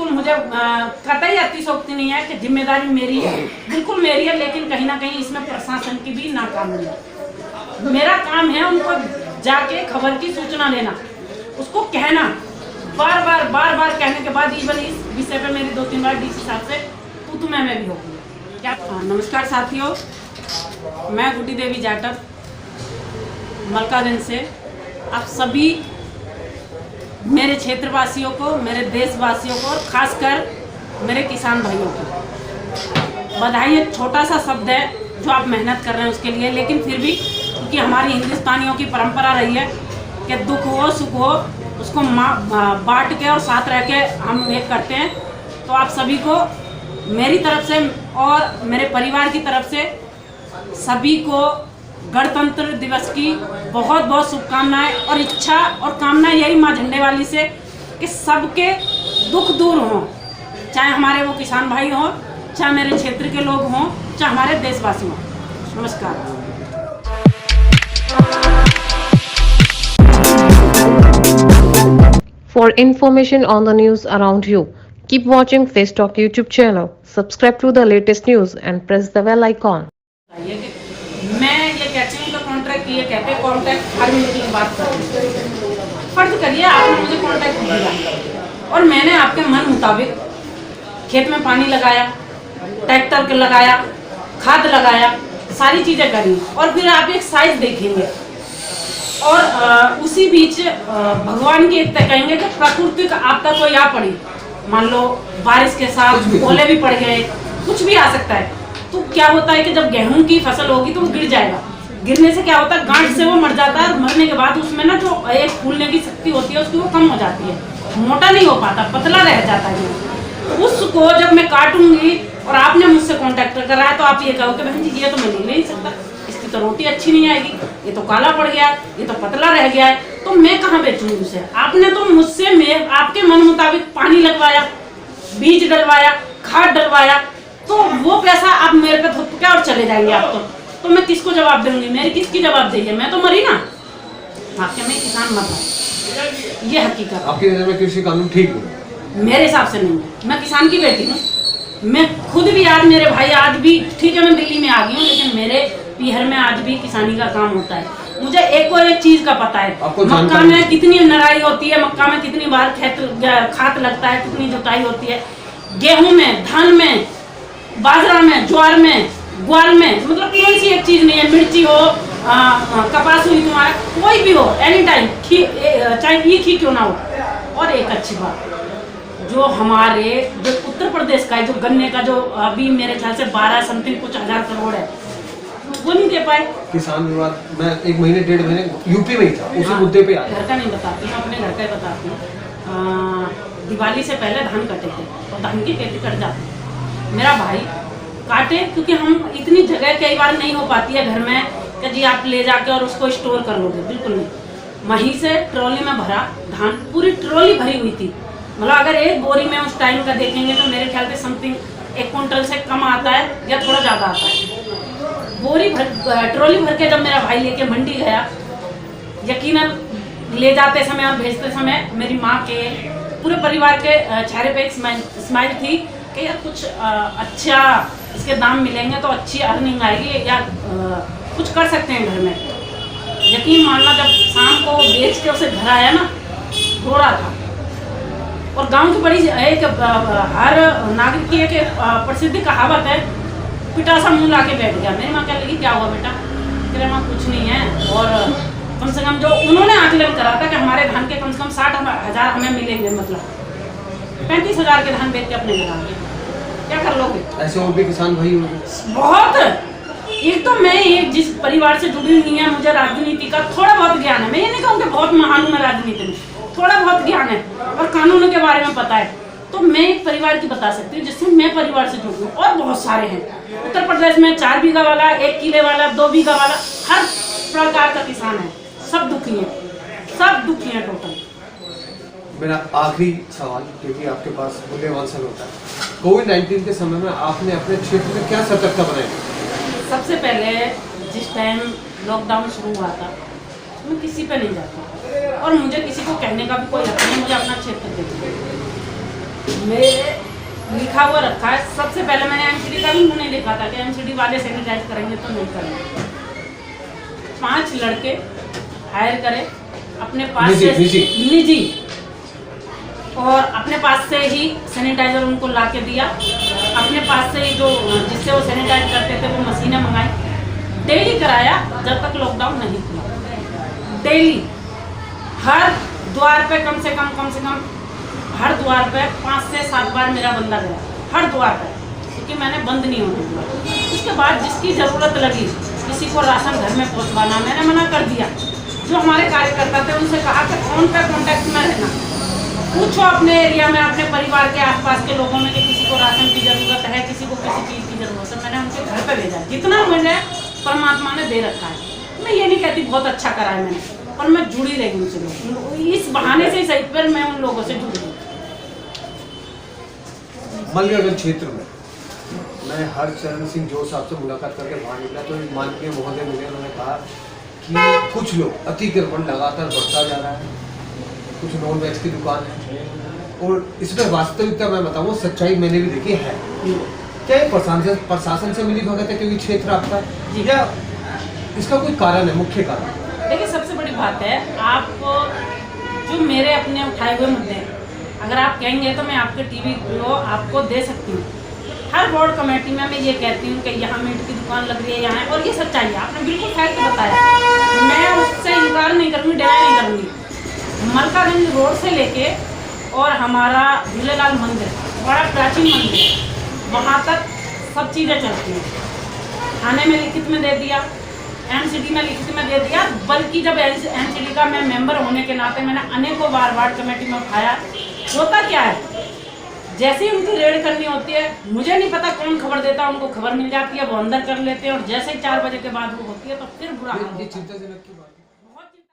बिल्कुल मुझे कतई अतिशोक्ति नहीं है कि जिम्मेदारी मेरी है, बिल्कुल मेरी है, लेकिन कहीं ना कहीं इसमें प्रशासन की भी नाकामी है। मेरा काम है उनको जाके खबर की सूचना देना, उसको कहना, बार बार कहने के बाद इवन इस विषय पे मेरी 2-3 बार डीसी साहब से तू मैं भी हो गई। क्या नमस्कार साथियों, मैं गुड्डी देवी जाटव मलकागंज से आप सभी मेरे क्षेत्रवासियों को, मेरे देशवासियों को और खासकर मेरे किसान भाइयों को बधाई। एक छोटा सा शब्द है जो आप मेहनत कर रहे हैं उसके लिए, लेकिन फिर भी क्योंकि हमारी हिंदुस्तानियों की परंपरा रही है कि दुख हो सुख हो उसको बांट के और साथ रह के हम एक करते हैं। तो आप सभी को मेरी तरफ से और मेरे परिवार की तरफ से सभी को गणतंत्र दिवस की बहुत बहुत शुभकामनाएं और इच्छा और कामना यही माँ झंडे वाली से कि सबके दुख दूर हों, चाहे हमारे वो किसान भाई हों, चाहे मेरे क्षेत्र के लोग हों, चाहे हमारे देशवासी हों। नमस्कार। For information on the news around you, keep watching Face Talk YouTube channel. Subscribe to the latest news and press the bell icon. मैं ये कहती हूँ कि कॉन्ट्रैक्ट ये कहते हैं कॉन्ट्रैक्ट हर मिनट की बात करते हैं। फर्ज करिए आपने मुझे कॉन्ट्रैक्ट दिया और मैंने आपके मन मुताबिक खेत में पानी लगाया, ट्रैक्टर लगाया, खाद लगाया, सारी चीज़ें करी और फिर आप एक साइज देखेंगे और उसी बीच भगवान की एक कहेंगे कि प्रकृति का आपदा कोई आ पड़ी, मान लो बारिश के साथ ओले भी पड़ गए, कुछ भी आ सकता है। तो क्या होता है कि जब गेहूं की फसल होगी तो वो गिर जाएगा, गिरने से क्या होता है गांठ से वो मर जाता है और मरने के बाद उसमें ना जो एक फूलने की शक्ति होती है उसकी वो कम हो जाती है, मोटा नहीं हो पाता, पतला रह जाता है। उसको जब मैं काटूंगी और आपने मुझसे कॉन्टैक्ट कराया तो आप ये कहो कि बहन जी ये तो मैं ले नहीं सकता, इसकी तो रोटी अच्छी नहीं आएगी, ये तो काला पड़ गया, ये तो पतला रह गया है, तो मैं कहाँ बेचूंगी उसे। आपने तो मुझसे मैं आपके मन मुताबिक पानी लगवाया, बीज डलवाया, खाद डलवाया, तो वो पैसा आप मेरे पे थोप के और चले जाएंगे आप तो मैं किसको जवाब दूंगी, मेरी किसकी जवाब देगी, मैं तो मरी ना, आपके में किसान मर रहा। ये हकीकत आपकी नजर में कृषि कानून ठीक है? मेरे हिसाब से नहीं है। मैं किसान की बेटी हूँ, मैं खुद भी आज मेरे भाई आज भी ठीक है मैं दिल्ली में आ गई हूँ, लेकिन मेरे पीहर में आज भी किसानी का काम होता है। मुझे एक चीज का पता है, मक्का में कितनी नराई होती है, मक्का में कितनी बार खाद लगता है, कितनी जुताई होती है, गेहूं में, धान में, बाजरा में, ज्वार में, ग्वार में, मतलब कोई सी एक चीज नहीं है। मिर्ची हो, कपास हुई, तुम्हारा कोई भी हो, एनी टाइम चाहे ये क्यों ना हो। और एक अच्छी बात जो हमारे जो उत्तर प्रदेश का है, जो गन्ने का जो अभी मेरे ख्याल से 12 समथिंग कुछ हजार करोड़ है, वो नहीं दे पाए। किसान विवाद मैं 1 महीने 1.5 महीने यूपी में ही था, उसी मुद्दे पे आया। घर का नहीं बताती हूँ, अपने घर का ही बताती हूँ। दिवाली से पहले धान कटे थे और धान की खेती कट जाती, मेरा भाई काटे, क्योंकि हम इतनी जगह कई बार नहीं हो पाती है घर में कि जी आप ले जाके और उसको स्टोर कर लोगे, बिल्कुल नहीं। वहीं से ट्रॉली में भरा धान, पूरी ट्रॉली भरी हुई थी, मतलब अगर एक बोरी में उस टाइम का देखेंगे तो मेरे ख्याल से समथिंग 1 क्विंटल से कम आता है या थोड़ा ज़्यादा आता है। बोरी ट्रॉली भर के जब मेरा भाई लेके मंडी गया, यकीनन ले जाते समय और भेजते समय मेरी माँ के पूरे परिवार के चेहरे पे एक स्माइल थी कि यार कुछ अच्छा इसके दाम मिलेंगे तो अच्छी अर्निंग आएगी या कुछ कर सकते हैं घर में। यकीन मानना जब शाम को बेच के उसे घर आया ना, रो रहा था। और गांव की बड़ी एक हर नागरिक की एक प्रसिद्ध कहावत है, पिटा सा मुँह ला के बैठ गया। मेरी माँ कहने लगी क्या हुआ बेटा, कह रहे माँ कुछ नहीं है, और कम से कम जो उन्होंने आकलन करा था कि हमारे धान के कम से कम 60,000 हमें मिलेंगे, मतलब 35,000 के धान बेच के अपने घर आ गए। क्या कर लोगे? ऐसे और भी किसान भाई होंगे बहुत। एक तो मैं एक जिस परिवार से जुड़ी हुई है, मुझे राजनीति का थोड़ा बहुत ज्ञान है। मैं ये नहीं कहूँ कि बहुत महान हूँ मैं राजनीति में, थोड़ा बहुत ज्ञान है और कानूनों के बारे में पता है। तो मैं एक परिवार की बता सकती हूँ जिससे मैं परिवार से जुड़ी हूँ, और बहुत सारे हैं उत्तर प्रदेश में। 4 बीघा वाला, 1 किले वाला, 2 बीघा वाला, हर प्रकार का किसान है। सब दुखी है, सब दुखी है टोटल। मेरा आखिरी सवाल, क्योंकि आपके पास मूल्यवान समय होता है, कोविड-19 के समय में आपने अपने क्षेत्र में क्या सतर्कता बनाई? सबसे पहले जिस टाइम लॉकडाउन शुरू हुआ था, मैं किसी पे नहीं जाता और मुझे किसी को कहने का भी कोई हक नहीं, मुझे अपना क्षेत्र देखना। मेरे लिखा हुआ रखा है। सबसे पहले मैंने एमसीडी का भी मुंह नहीं देखा था कि एमसीडी वाले सैनिटाइज करेंगे तो नहीं करेंगे। 5 लड़के हायर करे अपने पास से निजी और अपने पास से ही सैनिटाइजर उनको ला के दिया। अपने पास से ही जो जिससे वो सैनिटाइज करते थे वो मशीनें मंगाई। डेली कराया जब तक लॉकडाउन नहीं खुला। डेली हर द्वार पे कम से कम हर द्वार पे 5 से 7 बार मेरा बंदा गया, हर द्वार पे, क्योंकि मैंने बंद नहीं होने दिया। उसके बाद जिसकी ज़रूरत लगी किसी को राशन घर में पहुंचवाना, मैंने मना कर दिया। जो हमारे कार्यकर्ता थे उनसे कहा कि फोन पे कांटेक्ट में रहना, पूछो अपने एरिया में अपने परिवार के आसपास के लोगों में कि किसी को राशन की ज़रूरत है, किसी को किसी चीज़ की ज़रूरत है। मैंने उनके घर पर भेजा जितना मुझे परमात्मा ने दे रखा है। मैं ये नहीं कहती बहुत अच्छा करा है मैंने, और मैं जुड़ी रही उनसे। इस बहाने से सही पर मैं उन लोगों से जुड़ी हूँ। मलयागंज क्षेत्र में मैं हरचरण सिंह जोश साहब से मुलाकात करके बाहर निकला तो माननीय महोदय मिले। उन्होंने कहा कि कुछ लोग अतिक्रमण लगातार बढ़ता जा रहा है, कुछ नॉन वेज की दुकान है, और इसमें वास्तविकता मैं बताऊँ सच्चाई मैंने भी देखी है। क्या ये प्रशासन से मिली भगत है क्योंकि क्षेत्र आपका, या इसका कोई कारण है, मुख्य कारण? देखिए सबसे बड़ी बात है, आप जो मेरे अपने उठाए हुए मुद्दे हैं, अगर आप कहेंगे तो मैं आपके टीवी को आपको दे सकती हूँ। हर वार्ड कमेटी में मैं ये कहती हूँ कि यहाँ मीट की दुकान लग रही है यहाँ, और ये सच्चाई है, आपने बिल्कुल फैक्ट बताया, मैं उससे इनकार नहीं करूँगी, डिनाई नहीं करूँगी। मलकागंज रोड से लेके और हमारा झूलेलाल मंदिर बड़ा प्राचीन मंदिर है, वहाँ तक सब चीज़ें चलती हैं। थाने में लिखित में दे दिया, एमसीडी में लिखित में दे दिया, बल्कि जब एमसीडी का मैं मेंबर होने के नाते मैंने अनेकों बार वार्ड कमेटी में उठाया। होता क्या है, जैसे ही उनकी रेड करनी होती है, मुझे नहीं पता कौन खबर देता है, उनको खबर मिल जाती है, वो अंदर कर लेते हैं, और जैसे ही 4 बजे के बाद वो होती है तो फिर बुरा हाल होता है। चिंताजनक की बात।